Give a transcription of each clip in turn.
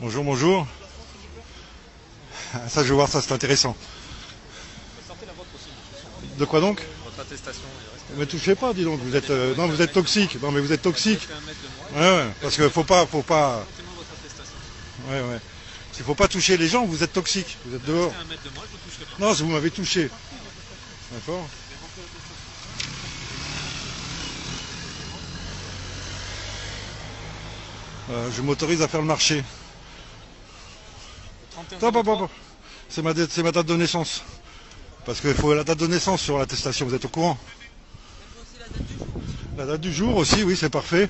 Bonjour, bonjour. Ça, je vais voir, ça, c'est intéressant. Sortez la vôtre aussi, monsieur. De quoi donc? Votre attestation, il reste. Mais touchez pas, dis donc. Vous êtes, non, vous êtes toxique. Non, mais vous êtes toxique. Restez un mètre de moi. Ouais, ouais. Parce que faut pas. Montrez-moi votre attestation. Ouais, ouais. Il faut pas toucher les gens. Vous êtes toxique. Vous êtes dehors. Restez un mètre de moi, je vous toucherai pas. Non, vous m'avez touché. D'accord. Je m'autorise à faire le marché. 31 Attends, attends, attends. C'est ma date de naissance. Parce qu'il faut la date de naissance sur l'attestation. Vous êtes au courant? La date du jour aussi, oui, c'est parfait.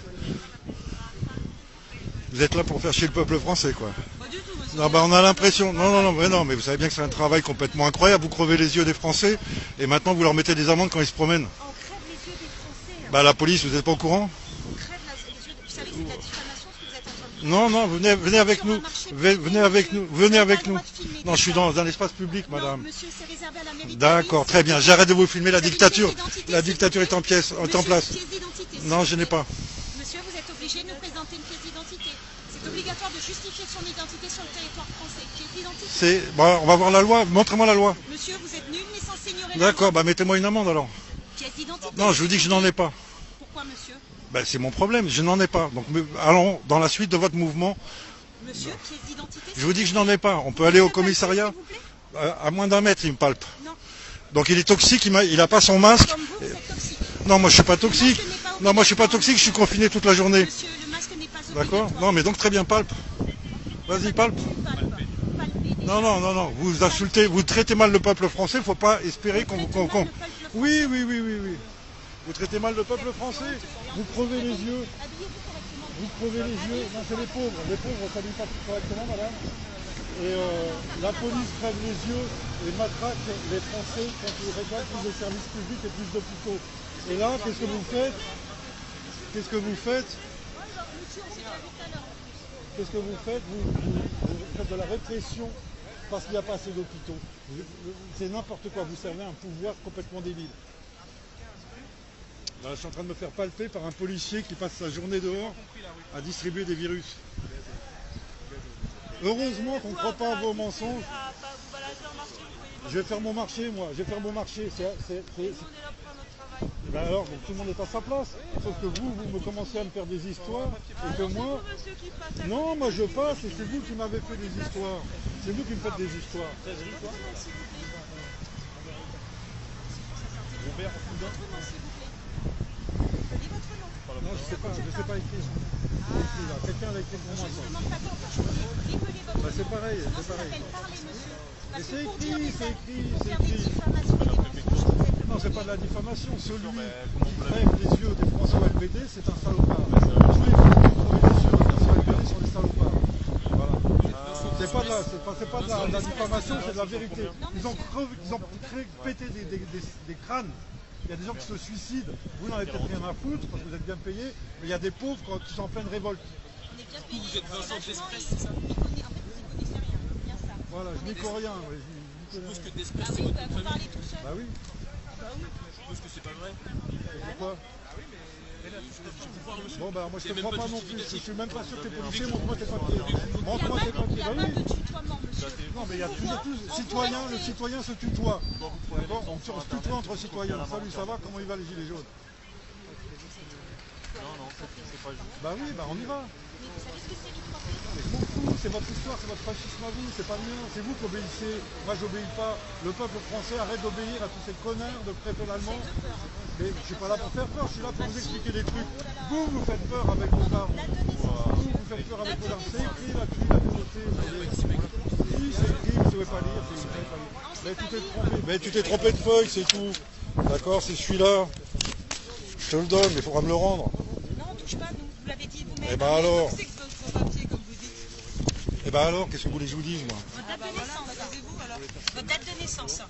Vous êtes là pour faire chier le peuple français, quoi. Pas du tout, monsieur. Non, bah on a l'impression. Non, non, non, mais non, mais vous savez bien que c'est un travail complètement incroyable. Vous crevez les yeux des Français et maintenant vous leur mettez des amendes quand ils se promènent. On crève les yeux des Français. Bah la police, vous n'êtes pas au courant? On crève les yeux. Vous savez que c'est de la diffamation ce que vous êtes en train de dire. Non, non, venez avec nous. Venez avec nous. Venez avec nous. Non, je suis dans un espace public, madame. Non, monsieur, c'est réservé à la mairie de D'accord, Paris. très bien. J'arrête de vous filmer la Vous avez dictature. une pièce d'identité, La s'il vous dictature plaît. est en pièce, en Monsieur, place. pièce d'identité, s'il Non, vous je n'ai plaît. pas. Monsieur, vous êtes obligé de nous présenter une pièce d'identité. C'est obligatoire de justifier son identité sur le territoire français. Pièce d'identité. C'est. Bon, on va voir la loi. Montrez-moi la loi. Monsieur, vous êtes nul mais censé ignorer la D'accord, loi. bah mettez-moi une amende alors. Pièce d'identité. Non, je vous dis que je n'en ai pas. Pourquoi, monsieur? Bah, c'est mon problème, je n'en ai pas. Donc allons dans la suite de votre mouvement. Monsieur, pièce d'identité. Je vous dis que je n'en ai pas. On peut aller au commissariat. S'il vous plaît. À moins d'un mètre, il me palpe. Non. Donc il est toxique, il a pas son masque. Comme vous, vous êtes toxique. Non, moi je suis pas toxique. Le masque n'est pas Non, moi je suis pas toxique, je suis confiné toute la journée. Monsieur, le masque n'est pas D'accord? obligatoire. Non, mais donc très bien, palpe. Vas-y, palpe. Palpez. Non, non, non, non. Vous insultez, vous traitez mal le peuple français. Faut pas espérer qu'on. Oui, oui, oui, oui, oui. Vous traitez mal le peuple français. Vous crevez les yeux. Vous crevez les yeux. Non, c'est les pauvres. Les pauvres ne s'habillent pas correctement, madame. Et la police crève les yeux et matraque les Français quand ils réclament plus de services publics et plus d'hôpitaux. Et là, qu'est-ce que vous faites? Qu'est-ce que vous faites? Qu'est-ce que vous faites? Vous faites de la répression parce qu'il n'y a pas assez d'hôpitaux. C'est n'importe quoi. Vous servez un pouvoir complètement débile. Là, je suis en train de me faire palper par un policier qui passe sa journée dehors à distribuer des virus. Heureusement qu'on ne croit pas à vos mensonges. Je vais faire mon marché, moi. Je vais faire mon marché. Ben alors, donc, tout le monde est à sa place. Sauf que vous me commencez à me faire des histoires. Et que moi... Non, moi je passe et c'est vous qui m'avez fait des histoires. C'est vous qui me faites des histoires. Non, je sais pas écrire. Quelqu'un l'a écrit pour moi. Bah, c'est pareil, c'est pareil. Mais c'est écrit. Non, c'est pas de la diffamation. Celui qui crève les yeux des Français au LBD, c'est un salopard. Tous les gens qui crèvent les yeux des Français au LBD sont des salopards. Voilà. C'est pas de la diffamation, c'est de la vérité. Ils ont pété des crânes. Il y a des gens qui se suicident, vous n'en avez peut-être rien à foutre parce que vous êtes bien payés, mais il y a des pauvres qui sont en pleine révolte. Vous êtes Vincent d'Espèce, c'est ça? Voilà, je n'y connais rien. Je suppose que d'Espèce, c'est votre Vous famille. parlez tout seul. Bah oui, Je suppose que c'est pas vrai. pourquoi? Monsieur. Bon bah moi je te C'est crois même pas pas non plus, je justificatif. suis même pas sûr que t'es policier, montre-moi tes papiers. Montre-moi tes papiers, Il n'y a bah pas oui. de tutoiement, monsieur. Non mais il y a plus, le citoyen se tutoie. D'accord? On se tutoie entre citoyens. Salut, ça va? Comment il va les gilets jaunes? Non, c'est pas juste. Bah oui, bah on y va. Mais vous savez ce que c'est l'histoire? Mais je m'en fous, c'est votre histoire, c'est votre fascisme à vous, c'est pas le mien, c'est vous qui obéissez. Moi j'obéis pas. Le peuple français arrête d'obéir à tous ces connards de préfets allemands. Mais je suis pas là pour faire peur, je suis là pour vous expliquer des trucs. Vous faites peur avec vos armes. Vous faites peur avec vos armes. C'est écrit là-dessus, la vérité. Oui, c'est écrit, vous ne savez pas lire, vous savez pas lire. Mais tu t'es trompé. Mais tu t'es trompé de feuille, c'est tout. D'accord, c'est celui-là. Je te le donne, mais il faudra me le rendre. Non, on touche pas, nous. Vous l'avez dit vous-même. Eh ben alors. C'est que vos papiers, comme vous dites. Eh ben alors, qu'est-ce que vous voulez que je vous dise, moi? Votre date de naissance, savez-vous alors? Votre date de naissance.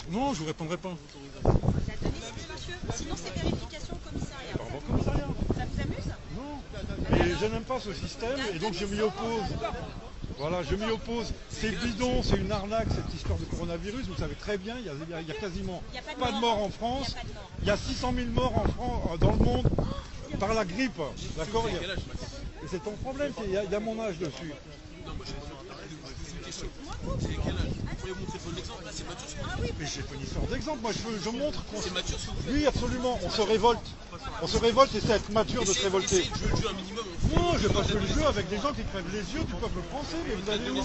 Non, je vous répondrai pas. Votre date de naissance, monsieur? Sinon, c'est vérification au commissariat. Pardon, commissariat. Ça vous amuse? Non. Mais je n'aime pas ce système et donc je m'y oppose. Voilà, je m'y oppose. C'est bidon, c'est une arnaque cette histoire de coronavirus. Vous savez très bien, il y a quasiment pas de morts en France. Il y a 600 000 morts en France, dans le monde par la grippe. D'accord? Et c'est ton problème, il y a mon âge dessus. Non, moi, je suis pas internet, je vous pose une question. C'est quel âge? Vous pourriez montrer votre exemple? Là, c'est mature ce que vous faites. Mais j'ai pas une histoire d'exemple, moi je montre qu'on... C'est mature ce que vous faites. Oui, absolument, on se révolte. On se révolte et c'est être mature de se révolter. Essayez de jouer le jeu un minimum. Non, je vais pas jouer le jeu avec des gens qui crèvent les yeux du peuple français, mais vous allez où?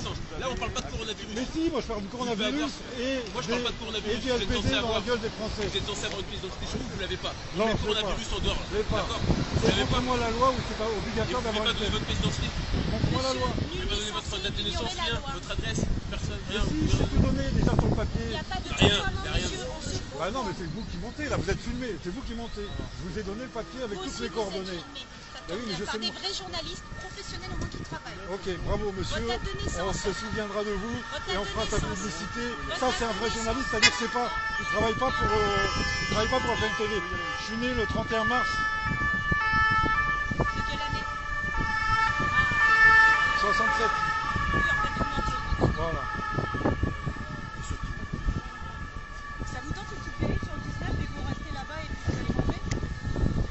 Là, on parle pas de coronavirus. Mais si, moi je parle du coronavirus et Moi, je parle pas de coronavirus. du LBD dans la gueule des Français. Vous êtes censé avoir une pièce d'identité sur vous, vous l'avez pas. Non, Mais je l'ai coronavirus en dehors. Je l'ai pas. D'accord. Vous l'avez pas. Montre-moi la loi où c'est pas Et obligatoire vous pouvez d'avoir pas une donner pièce. votre pièce d'identité. Montre-moi la loi. Vous pouvez pas donner votre date de naissance, rien, votre adresse, personne, rien. Si, je t'ai tout donné déjà sur le papier. Il n'y a pas de Rien, tutoiement, rien. monsieur, on se fout. Bah non, mais c'est vous qui montez, là, vous êtes filmé, c'est vous qui montez. Je vous ai donné le papier avec Vous toutes aussi, les vous coordonnées. êtes filmé. Ça Bah oui, tombe mais bien je par sais des moi. vrais journalistes professionnels au moins qui travaillent. Ok, bravo monsieur, Votre date de naissance. on se souviendra de vous Votre et on date de fera sa naissance. publicité. Votre Ça date c'est un de vrai naissance. journaliste, c'est-à-dire que c'est pas, il travaille pas pour la chaîne TV. Je suis né le 31 mars De quelle année? 67. Oui, en fait, vous mentez. Voilà. Ça vous tente une petite vérif sur le 19 et vous restez là-bas et puis vous allez manger?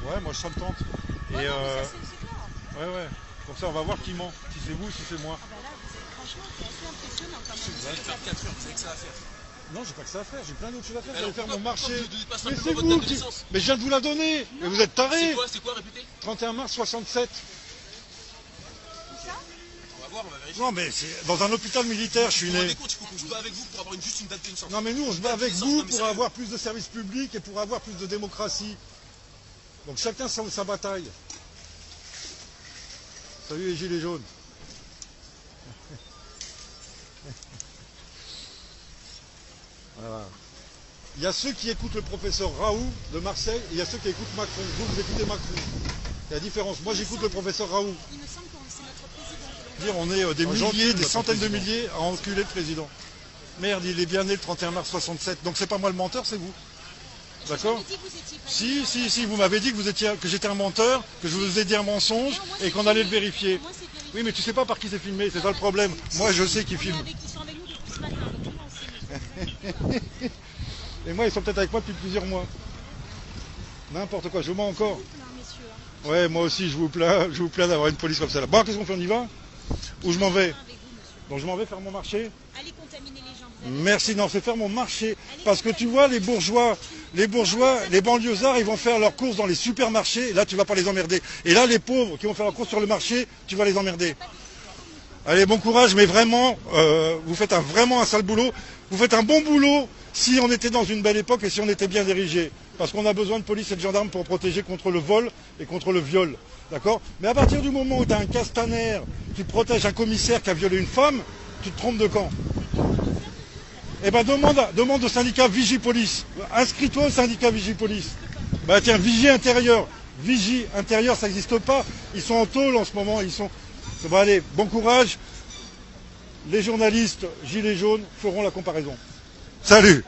Ouais, moi ça me tente. Ouais, Et non, mais ça, c'est clair. ouais. Comme ça on va voir qui ment, si c'est vous, si c'est moi. Ah bah là, vous êtes, franchement, c'est assez impressionnant quand même. Vous allez faire 4 heures, vous savez que ça à faire. Non, j'ai pas que ça à faire, j'ai plein d'autres choses à faire. Alors, J'allais faire mon pourquoi marché. vous ne donnez pas Mais simplement c'est votre vous date de qui. naissance? Mais je viens de vous la donner. Mais vous êtes tarés. C'est quoi, répétez? 31 mars 67. On va voir, on va vérifier. Non mais c'est dans un hôpital militaire, je suis Vous vous né. rendez compte, il faut qu'on se bat avec vous pour avoir juste une date de naissance. Non mais nous on se bat avec Non, vous mais pour sérieux. avoir plus de services publics et pour avoir plus de démocratie. Donc chacun sa bataille. Salut les gilets jaunes. Voilà. Il y a ceux qui écoutent le professeur Raoult de Marseille et il y a ceux qui écoutent Macron. Vous écoutez Macron. Il y a la différence. Moi j'écoute le professeur Raoult. Il me semble que c'est notre président. On est des milliers, des centaines de milliers à enculer le président. Merde, il est bien né le 31 mars 67. Donc c'est pas moi le menteur, c'est vous. D'accord? J'ai dit que vous étiez pas Si, vous m'avez dit que j'étais un menteur, que je vous ai dit un mensonge et qu'on allait le vérifier. Moi, c'est vérifié. Oui, mais tu sais pas par qui c'est filmé, c'est ça le problème. Moi, je sais qui Ils filme. sont avec nous depuis ce matin, donc tout le monde sait. Et moi, ils sont peut-être avec moi depuis plusieurs mois. N'importe quoi, je mens encore. Non, messieurs, hein. Ouais, moi aussi, je vous plains d'avoir une police comme ça là. Bon, qu'est-ce qu'on fait, on y va? Où je m'en vais? Avec vous, monsieur. Donc je m'en vais faire mon marché. Allez contaminer les gens. Vous avez- Merci, non, c'est faire mon marché. Parce que tu vois, les bourgeois, les banlieusards, ils vont faire leurs courses dans les supermarchés. Et là, tu vas pas les emmerder. Et là, les pauvres qui vont faire leurs courses sur le marché, tu vas les emmerder. Allez, bon courage, mais vraiment, vous faites vraiment un sale boulot. Vous faites un bon boulot si on était dans une belle époque et si on était bien dirigé. Parce qu'on a besoin de police et de gendarmes pour protéger contre le vol et contre le viol. D'accord? Mais à partir du moment où tu as un castaner qui protège un commissaire qui a violé une femme, tu te trompes de camp. Eh ben demande au syndicat Vigipolice. Inscris-toi au syndicat Vigipolice. Bah tiens, Vigie intérieur. Vigie intérieur, ça n'existe pas. Ils sont en tôle en ce moment. Bon allez, bon courage. Les journalistes gilets jaunes feront la comparaison. Salut!